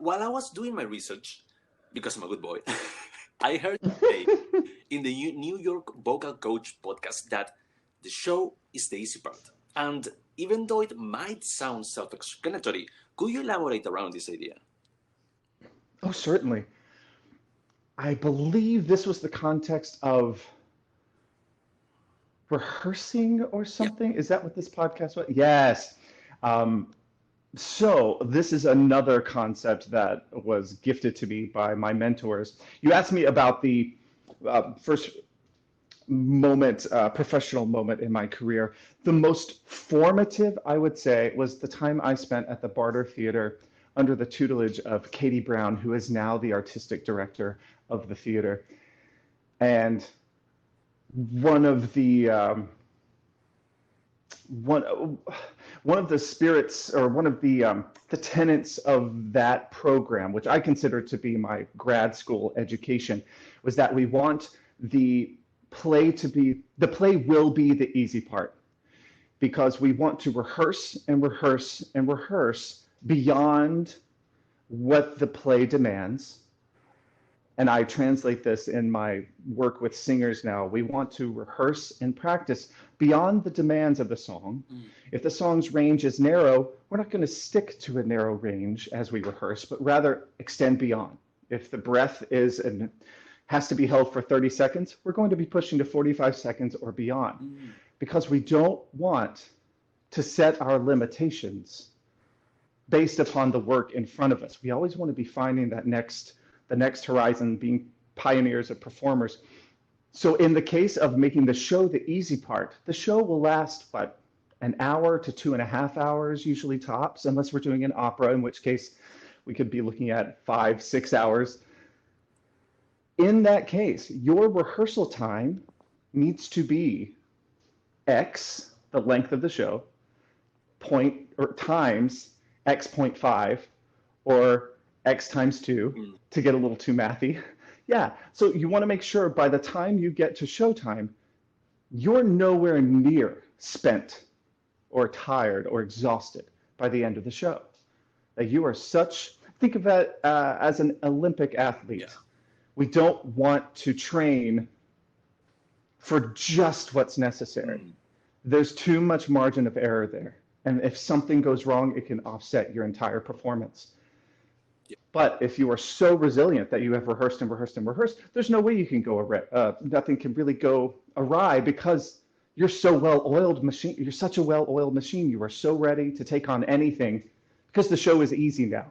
While I was doing my research, because I'm a good boy, I heard today in the New York Vocal Coach podcast that the show is the easy part. And even though it might sound self explanatory, could you elaborate around this idea? Oh, certainly. I believe this was the context of rehearsing or Yeah. something. Is that what this podcast was? Yes. Um, so this is another concept that was gifted to me by my mentors. You asked me about the first moment, professional moment in my career. The most formative, I would say, was the time I spent at the Barter Theater under the tutelage of Katy Brown, who is now the artistic director of the theater. And one of the one one of the spirits or one of the tenets of that program, which I consider to be my grad school education, was that we want the the play will be the easy part because we want to rehearse and rehearse and rehearse beyond what the play demands. And I translate this in my work with singers now. We want to rehearse and practice beyond the demands of the song. If the song's range is narrow, we're not going to stick to a narrow range as we rehearse, but rather extend beyond. If the breath is and has to be held for 30 seconds, we're going to be pushing to 45 seconds or beyond because we don't want to set our limitations based upon the work in front of us. We always want to be finding the next horizon, being pioneers of performers. So in the case of making the show the easy part, the show will last, what, an hour to 2.5 hours, usually tops, unless we're doing an opera, in which case we could be looking at 5, 6 hours. In that case, your rehearsal time needs to be X, the length of the show, point or times X.5 or X times 2 to get a little too mathy. Yeah, so you want to make sure by the time you get to showtime, you're nowhere near spent or tired or exhausted by the end of the show. That you are think of it as an Olympic athlete. Yeah. We don't want to train for just what's necessary. There's too much margin of error there. And if something goes wrong, it can offset your entire performance. But if you are so resilient that you have rehearsed and rehearsed and rehearsed, there's no way you can nothing can really go awry because you're so well-oiled machine. You're such a well-oiled machine. You are so ready to take on anything because the show is easy now.